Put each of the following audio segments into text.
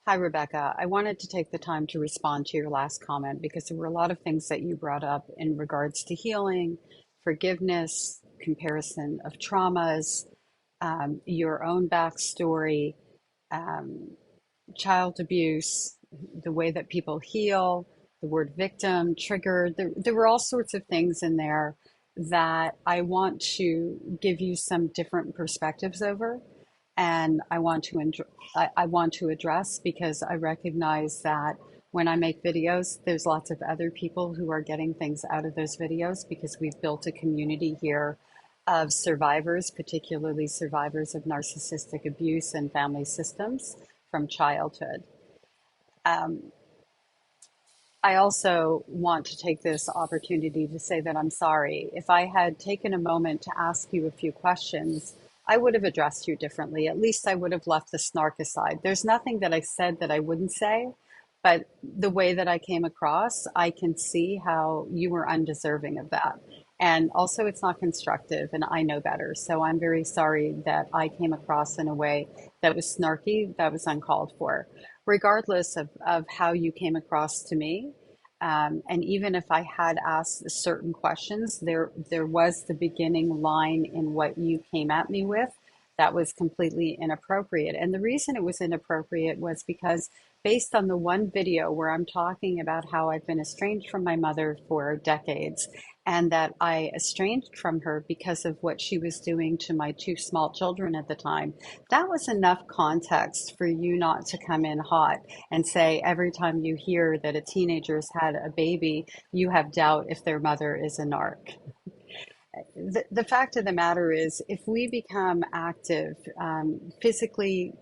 Hi, Rebecca. I wanted to take the time to respond to your last comment because there were a lot of things that you brought up in regards to healing, forgiveness, comparison of traumas, your own backstory, um, child abuse, the way that people heal, the word victim, triggered. There were all sorts of things in there that I want to give you some different perspectives over. And I want to address because I recognize that when I make videos, there's lots of other people who are getting things out of those videos because we've built a community here of survivors, particularly survivors of narcissistic abuse and family systems from childhood. Um, I also want to take this opportunity to say that I'm sorry. If I had taken a moment to ask you a few questions, I would have addressed you differently. At least I would have left the snark aside. There's nothing that I said that I wouldn't say, but the way that I came across, I can see how you were undeserving of that. And also, it's not constructive, and I know better. So I'm very sorry that I came across in a way that was snarky, that was uncalled for. Regardless of how you came across to me, and even if I had asked certain questions, there was the beginning line in what you came at me with that was completely inappropriate. And the reason it was inappropriate was because based on the one video where I'm talking about how I've been estranged from my mother for decades and that I estranged from her because of what she was doing to my two small children at the time, that was enough context for you not to come in hot and say every time you hear that a teenager's had a baby, you have doubt if their mother is a narc. The fact of the matter is, if we become active, physically,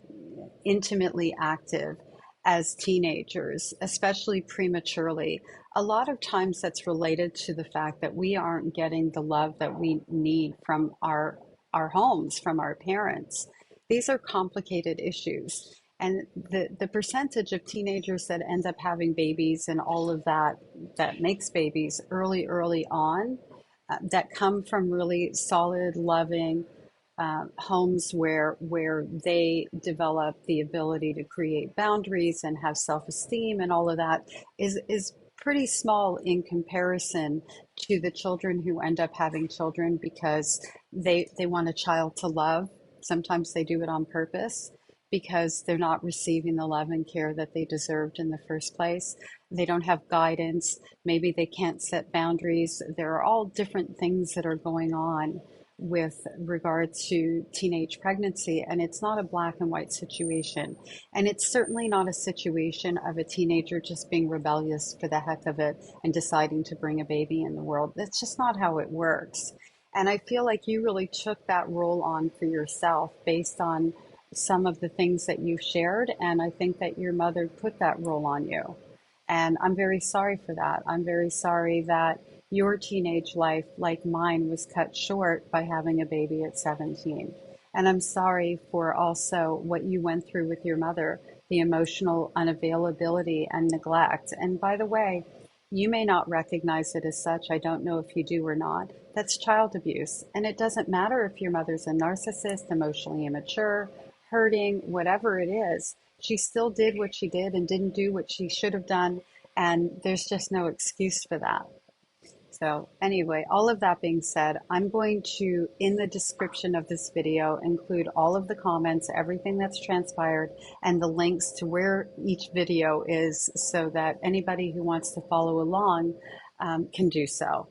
intimately active as teenagers, especially prematurely, a lot of times that's related to the fact that we aren't getting the love that we need from our homes, from our parents. These are complicated issues. And the percentage of teenagers that end up having babies and all of that that makes babies early on, that come from really solid, loving homes where they develop the ability to create boundaries and have self-esteem and all of that is pretty small in comparison to the children who end up having children because they want a child to love. Sometimes they do it on purpose because they're not receiving the love and care that they deserved in the first place. They don't have guidance. Maybe they can't set boundaries. There are all different things that are going on with regard to teenage pregnancy, and it's not a black and white situation. And it's certainly not a situation of a teenager just being rebellious for the heck of it and deciding to bring a baby in the world. That's just not how it works. And I feel like you really took that role on for yourself based on some of the things that you've shared. And I think that your mother put that role on you. And I'm very sorry for that. I'm very sorry that your teenage life, like mine, was cut short by having a baby at 17. And I'm sorry for also what you went through with your mother, the emotional unavailability and neglect. And by the way, you may not recognize it as such. I don't know if you do or not. That's child abuse. And it doesn't matter if your mother's a narcissist, emotionally immature, hurting, whatever it is. She still did what she did and didn't do what she should have done. And there's just no excuse for that. So anyway, all of that being said, I'm going to, in the description of this video, include all of the comments, everything that's transpired, and the links to where each video is so that anybody who wants to follow along can do so.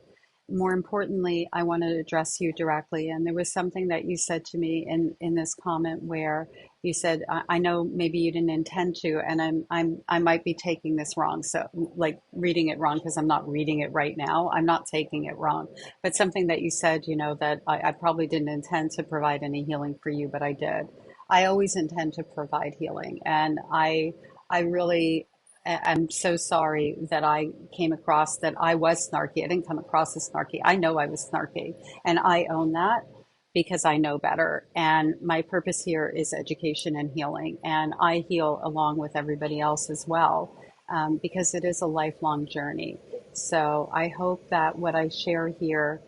More importantly, I want to address you directly. And there was something that you said to me in this comment where you said, I know maybe you didn't intend to, and I might be taking this wrong. So like reading it wrong because I'm not reading it right now. I'm not taking it wrong. But something that you said, that I probably didn't intend to provide any healing for you, but I did. I always intend to provide healing. And I really I'm so sorry that I came across that I was snarky. I didn't come across as snarky. I know I was snarky, and I own that because I know better. And my purpose here is education and healing, and I heal along with everybody else as well, because it is a lifelong journey. So I hope that what I share here,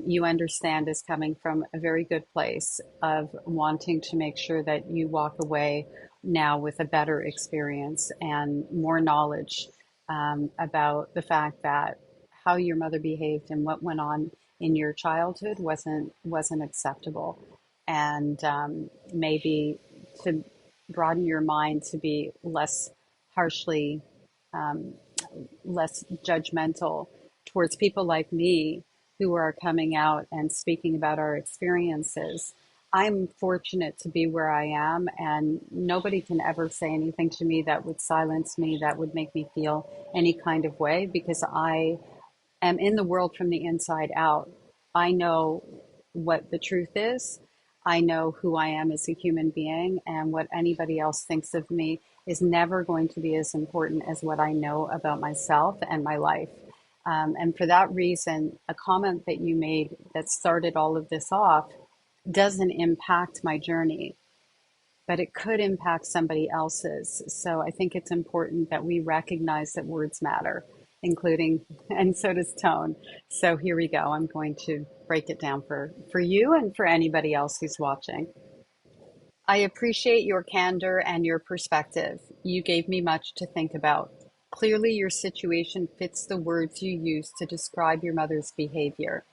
you understand is coming from a very good place of wanting to make sure that you walk away now with a better experience and more knowledge about the fact that how your mother behaved and what went on in your childhood wasn't acceptable, and maybe to broaden your mind to be less harshly, um, less judgmental towards people like me who are coming out and speaking about our experiences. I'm fortunate to be where I am, and nobody can ever say anything to me that would silence me, that would make me feel any kind of way, because I am in the world from the inside out. I know what the truth is. I know who I am as a human being, and what anybody else thinks of me is never going to be as important as what I know about myself and my life. And for that reason, a comment that you made that started all of this off doesn't impact my journey, but it could impact somebody else's. So I think it's important that we recognize that words matter, including, and so does tone. So here we go. I'm going to break it down for you and for anybody else who's watching. I appreciate your candor and your perspective. You gave me much to think about. Clearly, your situation fits the words you used to describe your mother's behavior.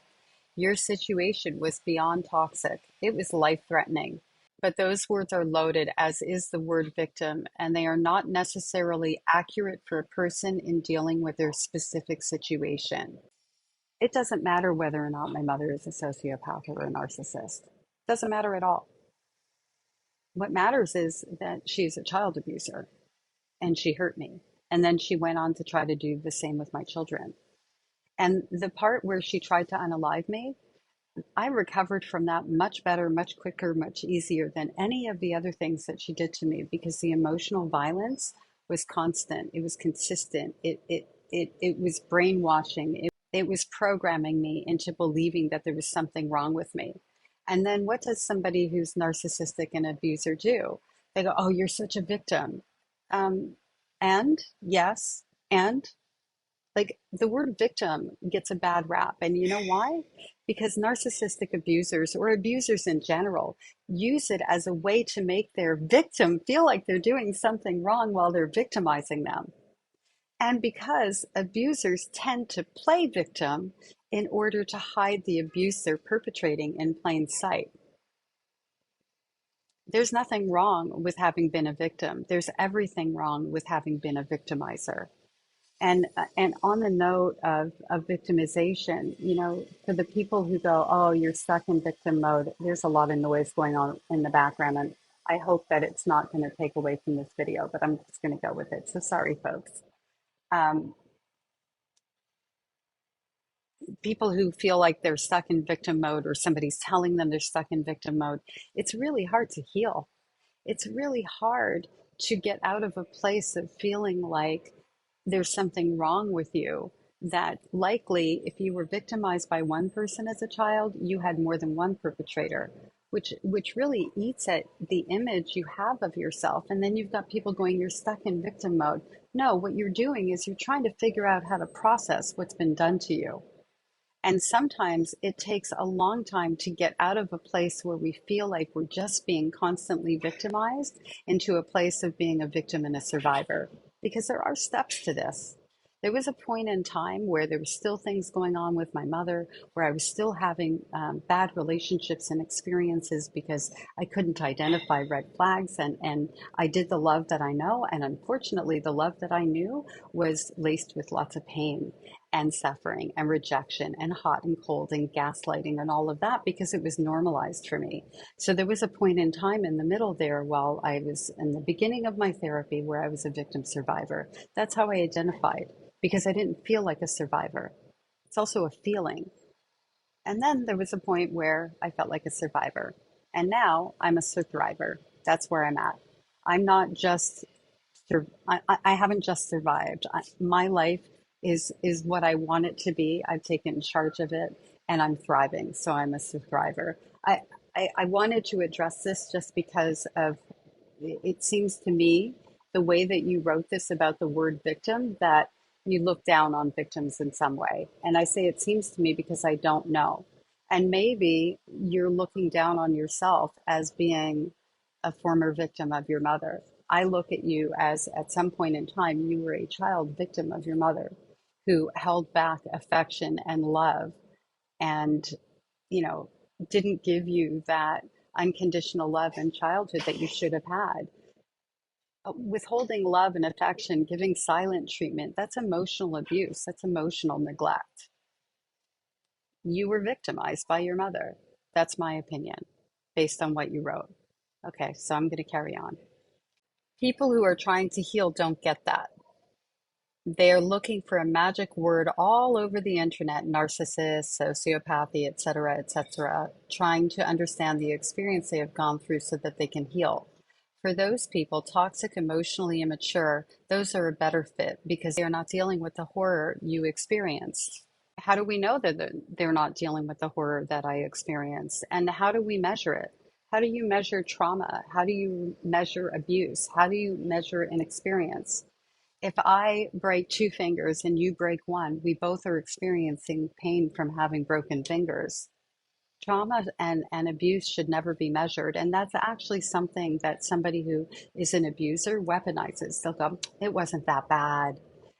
Your situation was beyond toxic, it was life threatening. But those words are loaded, as is the word victim, and they are not necessarily accurate for a person in dealing with their specific situation. It doesn't matter whether or not my mother is a sociopath or a narcissist. It doesn't matter at all. What matters is that she's a child abuser and she hurt me. And then she went on to try to do the same with my children. And the part where she tried to unalive me, I recovered from that much better, much quicker, much easier than any of the other things that she did to me, because the emotional violence was constant. It was consistent. It was brainwashing. It was programming me into believing that there was something wrong with me. And then what does somebody who's narcissistic and abuser do? They go, "Oh, you're such a victim." Um, and yes, and like, the word victim gets a bad rap. And you know why? Because narcissistic abusers, or abusers in general, use it as a way to make their victim feel like they're doing something wrong while they're victimizing them. And because abusers tend to play victim in order to hide the abuse they're perpetrating in plain sight. There's nothing wrong with having been a victim. There's everything wrong with having been a victimizer. And on the note of victimization, you know, for the people who go, "Oh, you're stuck in victim mode," there's a lot of noise going on in the background, and I hope that it's not going to take away from this video, but I'm just going to go with it. So sorry, folks. Um, People who feel like they're stuck in victim mode, or somebody's telling them they're stuck in victim mode, it's really hard to heal. It's really hard to get out of a place of feeling like there's something wrong with you. That likely, if you were victimized by one person as a child, you had more than one perpetrator, which really eats at the image you have of yourself. And then you've got people going, "You're stuck in victim mode." No, what you're doing is you're trying to figure out how to process what's been done to you. And sometimes it takes a long time to get out of a place where we feel like we're just being constantly victimized into a place of being a victim and a survivor. Because there are steps to this. There was a point in time where there were still things going on with my mother, where I was still having bad relationships and experiences because I couldn't identify red flags. And I did the love that I know. And unfortunately, the love that I knew was laced with lots of pain and suffering and rejection and hot and cold and gaslighting and all of that, because it was normalized for me. So there was a point in time in the middle there, while I was in the beginning of my therapy, where I was a victim survivor. That's how I identified, because I didn't feel like a survivor. It's also a feeling. And then there was a point where I felt like a survivor. And now I'm a survivor. That's where I'm at. I'm not just, I haven't just survived. My life is what I want it to be. I've taken charge of it and I'm thriving. So I'm a survivor. I wanted to address this just because of, it seems to me, the way that you wrote this about the word victim, that you look down on victims in some way. And I say it seems to me because I don't know. And maybe you're looking down on yourself as being a former victim of your mother. I look at you as at some point in time, you were a child victim of your mother who held back affection and love and, you know, didn't give you that unconditional love in childhood that you should have had. Withholding love and affection, giving silent treatment, that's emotional abuse, that's emotional neglect. You were victimized by your mother. That's my opinion based on what you wrote. Okay, so I'm going to carry on. People who are trying to heal don't get that. They're looking for a magic word all over the internet, narcissist, sociopathy, et cetera, trying to understand the experience they have gone through so that they can heal. For those people, toxic, emotionally immature, those are a better fit because they are not dealing with the horror you experienced. How do we know that they're not dealing with the horror that I experienced? And how do we measure it? How do you measure trauma? How do you measure abuse? How do you measure an experience? If I break two fingers and you break one, we both are experiencing pain from having broken fingers. Trauma and abuse should never be measured. And that's actually something that somebody who is an abuser weaponizes. They'll go, it wasn't that bad.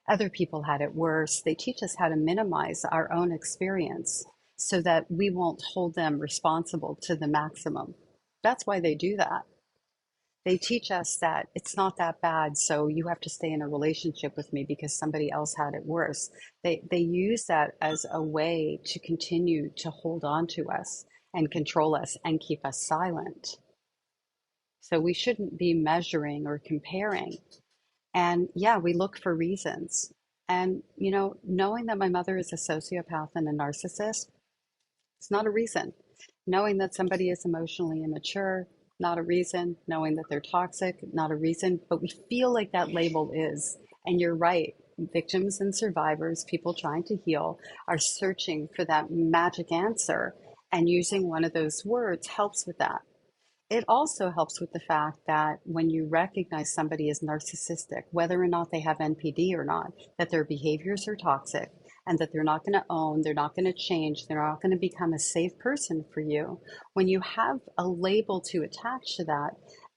Other people had it worse. They teach us how to minimize our own experience so that we won't hold them responsible to the maximum. That's why they do that. They teach us that it's not that bad, so you have to stay in a relationship with me because somebody else had it worse. They use that as a way to continue to hold on to us and control us and keep us silent. So we shouldn't be measuring or comparing. And yeah, we look for reasons. And, you know, knowing that my mother is a sociopath and a narcissist, it's not a reason. Knowing that somebody is emotionally immature, not a reason. Knowing that they're toxic, not a reason. But we feel like that label is. And you're right. Victims and survivors, people trying to heal, are searching for that magic answer. And using one of those words helps with that. It also helps with the fact that when you recognize somebody is narcissistic, whether or not they have NPD or not, that their behaviors are toxic and that they're not going to own, they're not going to change, they're not going to become a safe person for you. When you have a label to attach to that,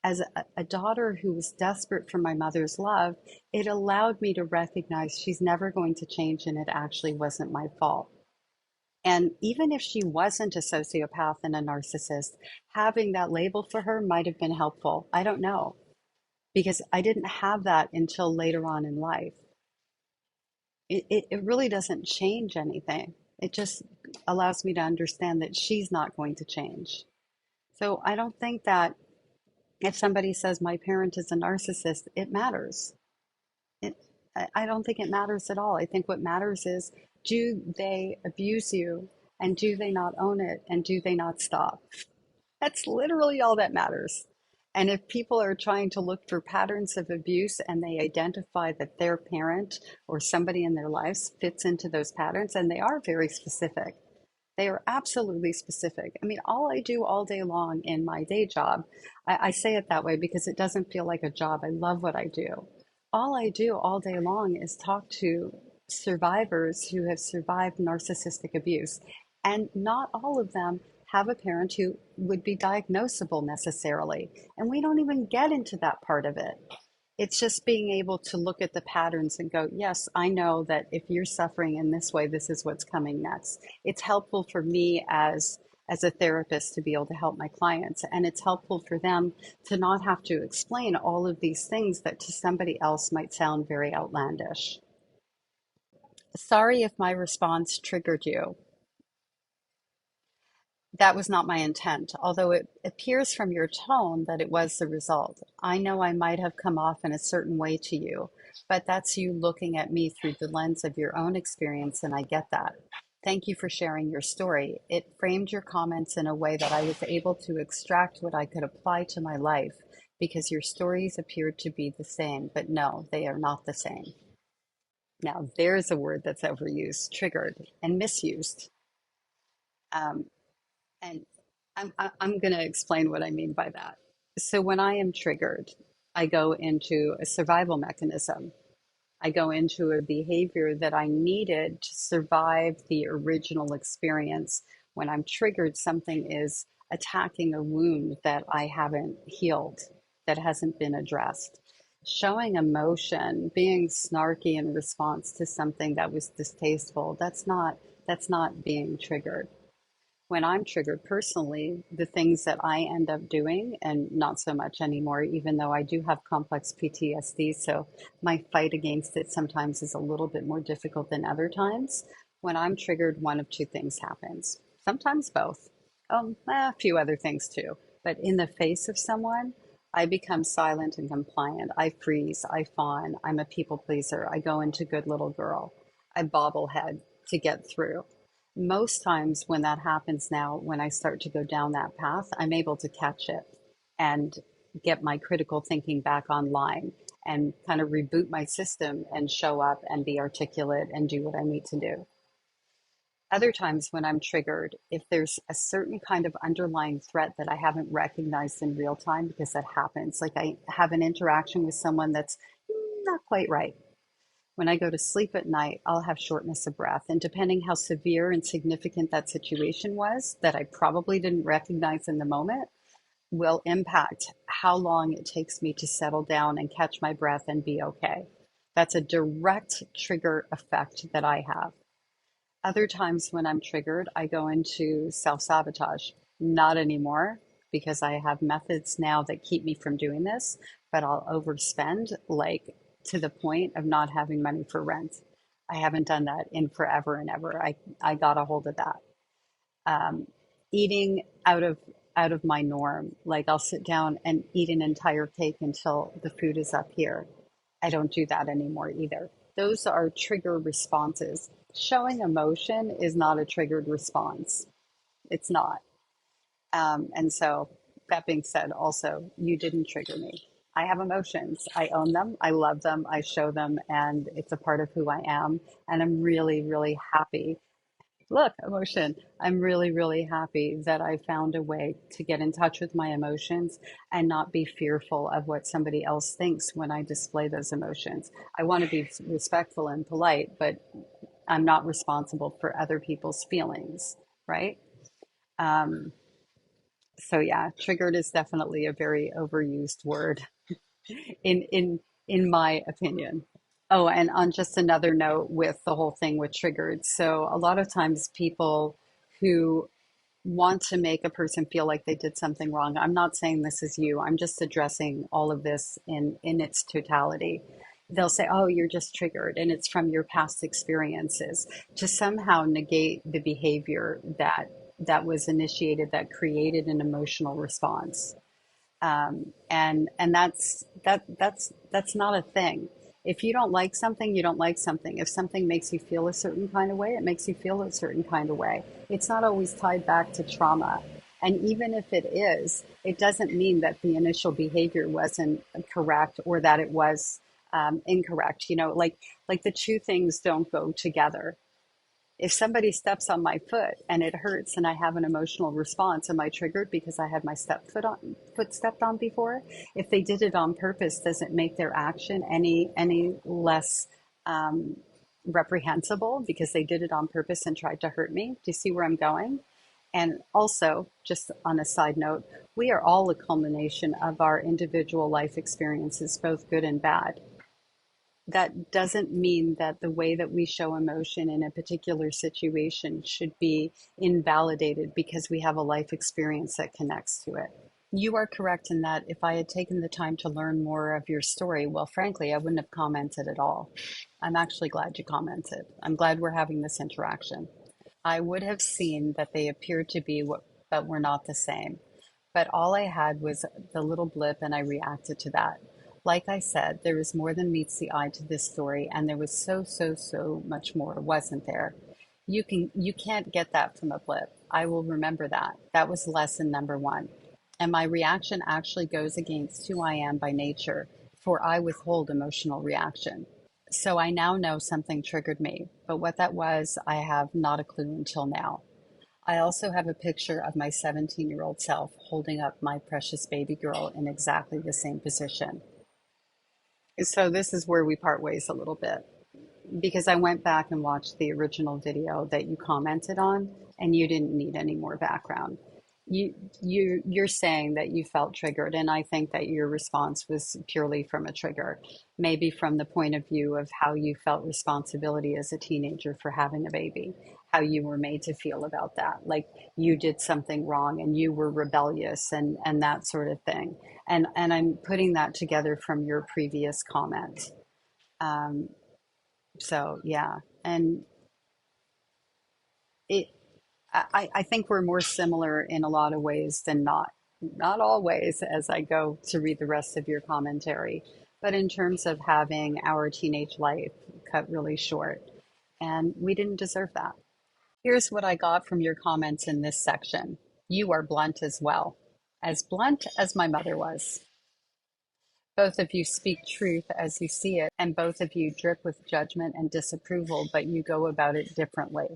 as a daughter who was desperate for my mother's love, it allowed me to recognize she's never going to change and it actually wasn't my fault. And even if she wasn't a sociopath and a narcissist, having that label for her might have been helpful. I don't know, because I didn't have that until later on in life. It really doesn't change anything. It just allows me to understand that she's not going to change. So I don't think that if somebody says my parent is a narcissist, it matters. It, I don't think it matters at all. I think what matters is, do they abuse you and do they not own it and do they not stop? That's literally all that matters. And if people are trying to look for patterns of abuse and they identify that their parent or somebody in their lives fits into those patterns, and they are very specific, they are absolutely specific. I mean, all I do all day long in my day job, I say it that way because it doesn't feel like a job. I love what I do. All I do all day long is talk to survivors who have survived narcissistic abuse. And not all of them have a parent who would be diagnosable necessarily. And we don't even get into that part of it. It's just being able to look at the patterns and go, yes, I know that if you're suffering in this way, this is what's coming next. It's helpful for me as a therapist to be able to help my clients. And it's helpful for them to not have to explain all of these things that to somebody else might sound very outlandish. Sorry if my response triggered you. That was not my intent, although it appears from your tone that it was the result. I know I might have come off in a certain way to you, but that's you looking at me through the lens of your own experience, and I get that. Thank you for sharing your story. It framed your comments in a way that I was able to extract what I could apply to my life because your stories appeared to be the same, but no, they are not the same. Now, there's a word that's overused, triggered, and misused. Um, And I'm going to explain what I mean by that. So when I am triggered, I go into a survival mechanism. I go into a behavior that I needed to survive the original experience. When I'm triggered, something is attacking a wound that I haven't healed, that hasn't been addressed. Showing emotion, being snarky in response to something that was distasteful, that's not being triggered. When I'm triggered personally, the things that I end up doing, and not so much anymore, even though I do have complex PTSD, so my fight against it sometimes is a little bit more difficult than other times. When I'm triggered, one of two things happens. Sometimes both. A few other things too. But in the face of someone, I become silent and compliant. I freeze. I fawn. I'm a people pleaser. I go into good little girl. I bobblehead to get through. Most times when that happens now, when I start to go down that path, I'm able to catch it and get my critical thinking back online and kind of reboot my system and show up and be articulate and do what I need to do. Other times when I'm triggered, if there's a certain kind of underlying threat that I haven't recognized in real time, because that happens, like I have an interaction with someone that's not quite right. When I go to sleep at night, I'll have shortness of breath. And depending how severe and significant that situation was, that I probably didn't recognize in the moment, will impact how long it takes me to settle down and catch my breath and be okay. That's a direct trigger effect that I have. Other times when I'm triggered, I go into self sabotage. Not anymore, because I have methods now that keep me from doing this, but I'll overspend like to the point of not having money for rent. I haven't done that in forever and ever. I got a hold of that. Um, Eating out of my norm, like I'll sit down and eat an entire cake until the food is up here. I don't do that anymore either. Those are trigger responses. Showing emotion is not a triggered response. It's not. And so, that being said, also, you didn't trigger me. I have emotions. I own them. I love them. I show them, and it's a part of who I am. And I'm really, really happy. Look, emotion. I'm really, really happy that I found a way to get in touch with my emotions and not be fearful of what somebody else thinks when I display those emotions. I want to be respectful and polite, but I'm not responsible for other people's feelings, right? Um, so yeah, triggered is definitely a very overused word in in my opinion. Oh, and on just another note with the whole thing with triggered. So a lot of times people who want to make a person feel like they did something wrong. I'm not saying this is you. I'm just addressing all of this in its totality. They'll say, "Oh, you're just triggered and it's from your past experiences," to somehow negate the behavior that was initiated that created an emotional response. And that's not a thing. If you don't like something, you don't like something. If something makes you feel a certain kind of way, it makes you feel a certain kind of way. It's not always tied back to trauma. And even if it is, it doesn't mean that the initial behavior wasn't correct or that it was incorrect. Like the two things don't go together. If somebody steps on my foot and it hurts and I have an emotional response, am I triggered because I had my foot stepped on before? If they did it on purpose, does it make their action any less um, reprehensible because they did it on purpose and tried to hurt me? Do you see where I'm going? And also, just on a side note, we are all a culmination of our individual life experiences, both good and bad. That doesn't mean that the way that we show emotion in a particular situation should be invalidated because we have a life experience that connects to it. You are correct in that if I had taken the time to learn more of your story, well, frankly, I wouldn't have commented at all. I'm actually glad you commented. I'm glad we're having this interaction. I would have seen that they appeared to be what, but were not the same. But all I had was the little blip, and I reacted to that. Like I said, there is more than meets the eye to this story, and there was so much more, wasn't there? You can't get that from a blip. I will remember that. That was lesson number one. And my reaction actually goes against who I am by nature, for I withhold emotional reaction. So I now know something triggered me, but what that was, I have not a clue until now. I also have a picture of my 17-year-old self holding up my precious baby girl in exactly the same position. So this is where we part ways a little bit because I went back and watched the original video that you commented on and you didn't need any more background. You're saying that you felt triggered, and I think that your response was purely from a trigger, maybe from the point of view of how you felt responsibility as a teenager for having a baby, how you were made to feel about that, like you did something wrong and you were rebellious and that sort of thing. And I'm putting that together from your previous comment. Um, so yeah, and it I think we're more similar in a lot of ways than not. Not always, as I go to read the rest of your commentary, but in terms of having our teenage life cut really short. And we didn't deserve that. Here's what I got from your comments in this section. You are blunt as well, as blunt as my mother was. Both of you speak truth as you see it, and both of you drip with judgment and disapproval, but you go about it differently.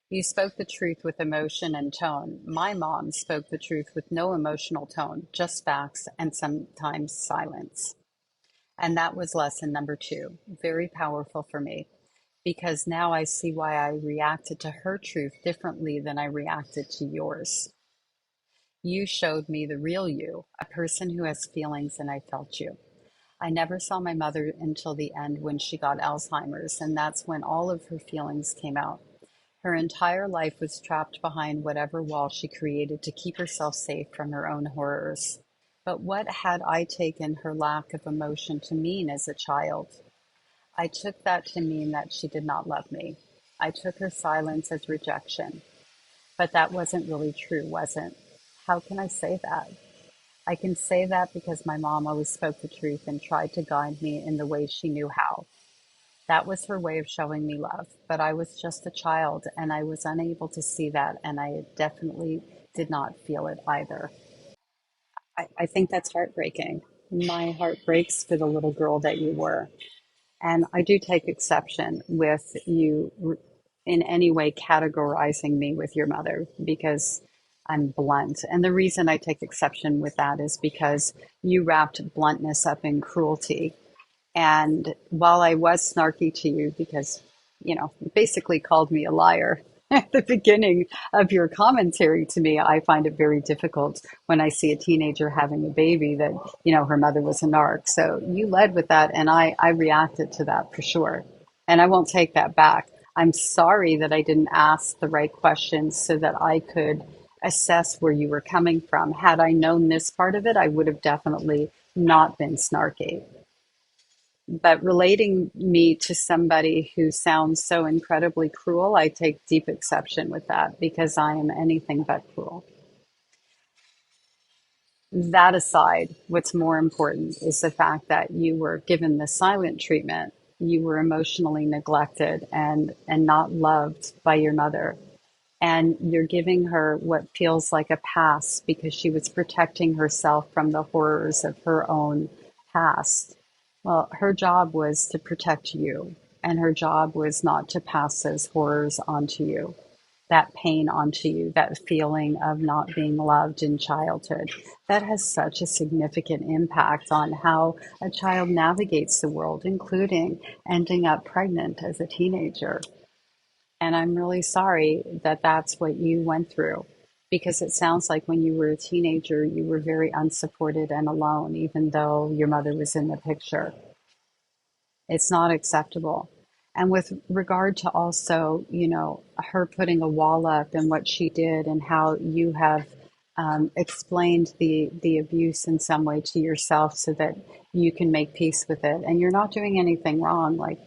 You spoke the truth with emotion and tone. My mom spoke the truth with no emotional tone, just facts and sometimes silence. And that was lesson number two. Very powerful for me because now I see why I reacted to her truth differently than I reacted to yours. You showed me the real you, a person who has feelings, and I felt you. I never saw my mother until the end when she got Alzheimer's, and that's when all of her feelings came out. Her entire life was trapped behind whatever wall she created to keep herself safe from her own horrors. But what had I taken her lack of emotion to mean as a child? I took that to mean that she did not love me. I took her silence as rejection. But that wasn't really true, was it? How can I say that? I can say that because my mom always spoke the truth and tried to guide me in the way she knew how. That was her way of showing me love. But I was just a child and I was unable to see that, and I definitely did not feel it either. I think that's heartbreaking. My heart breaks for the little girl that you were. And I do take exception with you in any way categorizing me with your mother because I'm blunt. And the reason I take exception with that is because you wrapped bluntness up in cruelty. And while I was snarky to you because, you basically called me a liar at the beginning of your commentary to me, I find it very difficult when I see a teenager having a baby that, her mother was a narc. So you led with that, and I reacted to that for sure. And I won't take that back. I'm sorry that I didn't ask the right questions so that I could assess where you were coming from. Had I known this part of it, I would have definitely not been snarky. But relating me to somebody who sounds so incredibly cruel, I take deep exception with that because I am anything but cruel. That aside, what's more important is the fact that you were given the silent treatment. You were emotionally neglected and not loved by your mother. And you're giving her what feels like a pass because she was protecting herself from the horrors of her own past. Well, her job was to protect you, and her job was not to pass those horrors onto you, that pain onto you, that feeling of not being loved in childhood. That has such a significant impact on how a child navigates the world, including ending up pregnant as a teenager. And I'm really sorry that that's what you went through because it sounds like when you were a teenager, you were very unsupported and alone, even though your mother was in the picture. It's not acceptable. And with regard to also, her putting a wall up and what she did and how you have explained the abuse in some way to yourself so that you can make peace with it. And you're not doing anything wrong. Like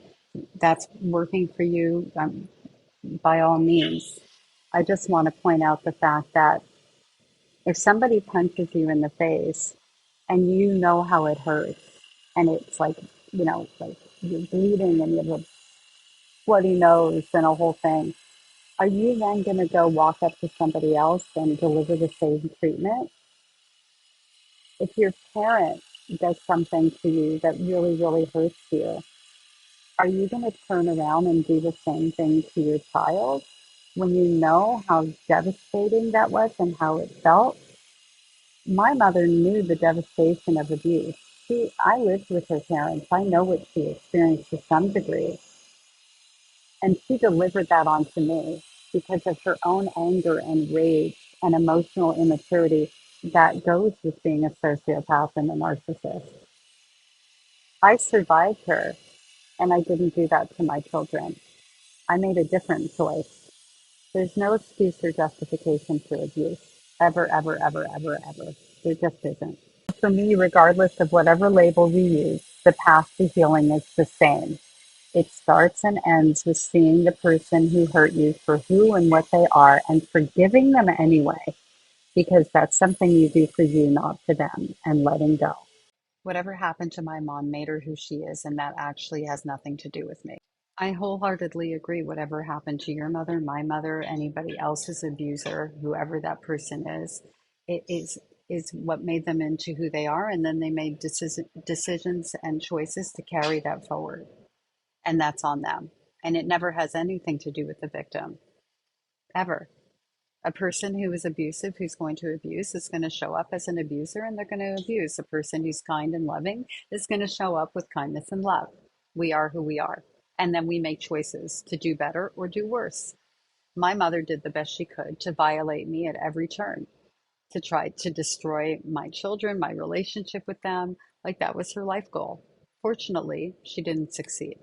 that's working for you. By all means. I just want to point out the fact that if somebody punches you in the face and you know how it hurts, and it's like, like you're bleeding and you have a bloody nose and a whole thing, are you then going to go walk up to somebody else and deliver the same treatment? If your parent does something to you that really, really hurts you, are you going to turn around and do the same thing to your child when you know how devastating that was and how it felt? My mother knew the devastation of abuse. I lived with her parents. I know what she experienced to some degree. And she delivered that onto me because of her own anger and rage and emotional immaturity that goes with being a sociopath and a narcissist. I survived her, and I didn't do that to my children. I made a different choice. There's no excuse or justification for abuse. Ever, ever, ever, ever, ever. There just isn't. For me, regardless of whatever label we use, the path to healing is the same. It starts and ends with seeing the person who hurt you for who and what they are and forgiving them anyway, because that's something you do for you, not for them, and letting go. Whatever happened to my mom made her who she is, and that actually has nothing to do with me. I wholeheartedly agree. Whatever happened to your mother, my mother, anybody else's abuser, whoever that person it is what made them into who they are, and then they made decisions and choices to carry that forward, and that's on them. And it never has anything to do with the victim, ever. A person who is abusive, who's going to abuse, is going to show up as an abuser and they're going to abuse. A person who's kind and loving is going to show up with kindness and love. We are who we are. And then we make choices to do better or do worse. My mother did the best she could to violate me at every turn, to try to destroy my children, my relationship with them. Like that was her life goal. Fortunately, she didn't succeed.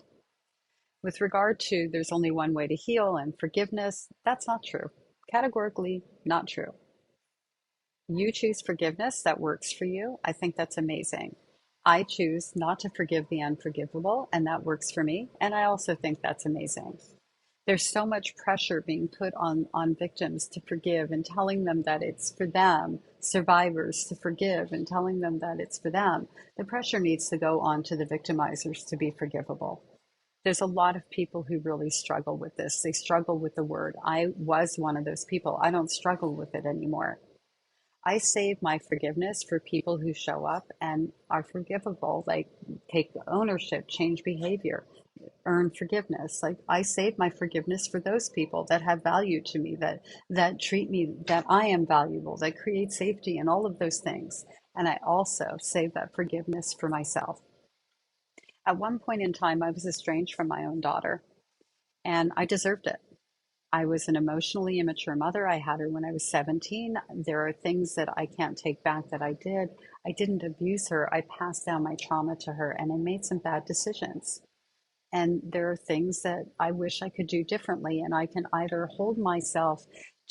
With regard to there's only one way to heal and forgiveness, that's not true. Categorically not true. You choose forgiveness that works for you. I think that's amazing. I choose not to forgive the unforgivable, and that works for me. And I also think that's amazing. There's so much pressure being put on victims to forgive and telling them that it's for them, survivors to forgive and telling them that it's for them. The pressure needs to go on to the victimizers to be forgivable. There's a lot of people who really struggle with this. They struggle with the word. I was one of those people. I don't struggle with it anymore. I save my forgiveness for people who show up and are forgivable, like take ownership, change behavior, earn forgiveness. Like I save my forgiveness for those people that have value to me, that treat me that I am valuable, that create safety and all of those things. And I also save that forgiveness for myself. At one point in time, I was estranged from my own daughter, and I deserved it. I was an emotionally immature mother. I had her when I was 17. There are things that I can't take back that I did. I didn't abuse her. I passed down my trauma to her, and I made some bad decisions. And there are things that I wish I could do differently. And I can either hold myself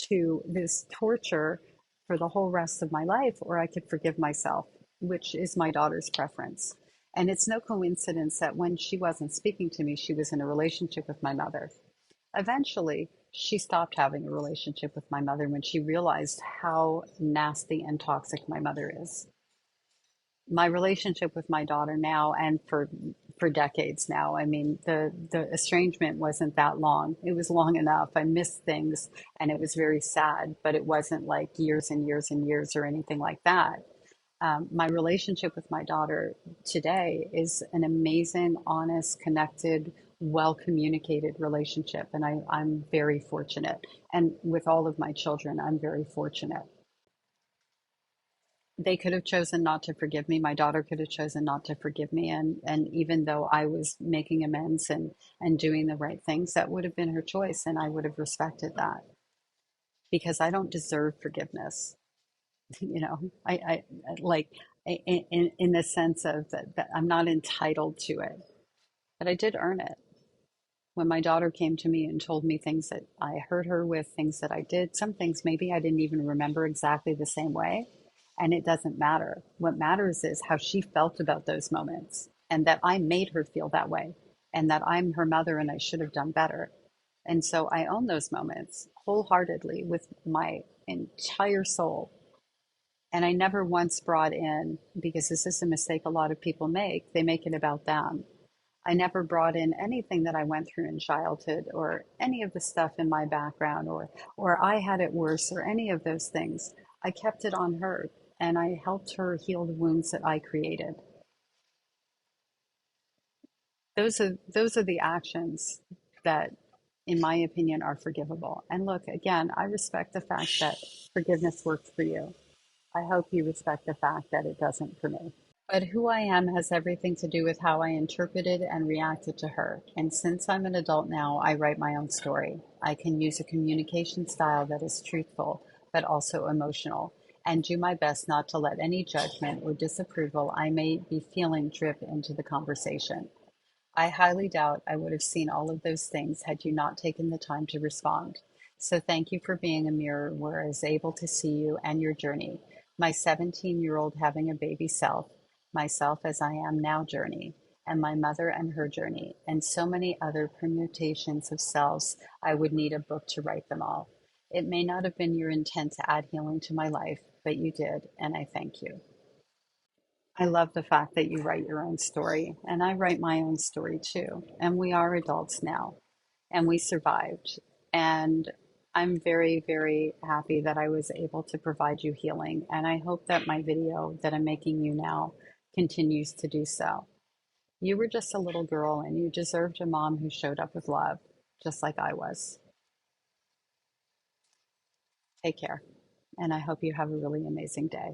to this torture for the whole rest of my life, or I could forgive myself, which is my daughter's preference. And it's no coincidence that when she wasn't speaking to me, she was in a relationship with my mother. Eventually, she stopped having a relationship with my mother when she realized how nasty and toxic my mother is. My relationship with my daughter now, and for decades now, I mean, the estrangement wasn't that long. It was long enough. I missed things and it was very sad, but it wasn't like years and years and years or anything like that. My relationship with my daughter today is an amazing, honest, connected, well communicated relationship. And I'm very fortunate. And with all of my children, I'm very fortunate. They could have chosen not to forgive me. My daughter could have chosen not to forgive me. And even though I was making amends and doing the right things, that would have been her choice. And I would have respected that because I don't deserve forgiveness. You know, I like in the sense of that I'm not entitled to it, but I did earn it. When my daughter came to me and told me things that I hurt her with, things that I did, some things maybe I didn't even remember exactly the same way. And it doesn't matter. What matters is how she felt about those moments and that I made her feel that way and that I'm her mother and I should have done better. And so I own those moments wholeheartedly with my entire soul. And I never once brought in, because this is a mistake a lot of people make, they make it about them. I never brought in anything that I went through in childhood or any of the stuff in my background or I had it worse or any of those things. I kept it on her and I helped her heal the wounds that I created. Those are the actions that in my opinion are forgivable. And look, again, I respect the fact that forgiveness works for you. I hope you respect the fact that it doesn't for me. But who I am has everything to do with how I interpreted and reacted to her. And since I'm an adult now, I write my own story. I can use a communication style that is truthful, but also emotional, and do my best not to let any judgment or disapproval I may be feeling drip into the conversation. I highly doubt I would have seen all of those things had you not taken the time to respond. So thank you for being a mirror where I was able to see you and your journey. My 17-year-old having a baby self, myself as I am now journey, and my mother and her journey, and so many other permutations of selves, I would need a book to write them all. It may not have been your intent to add healing to my life, but you did, and I thank you. I love the fact that you write your own story, and I write my own story too. And we are adults now, and we survived. And I'm very, very happy that I was able to provide you healing. And I hope that my video that I'm making you now continues to do so. You were just a little girl, and you deserved a mom who showed up with love, just like I was. Take care, and I hope you have a really amazing day.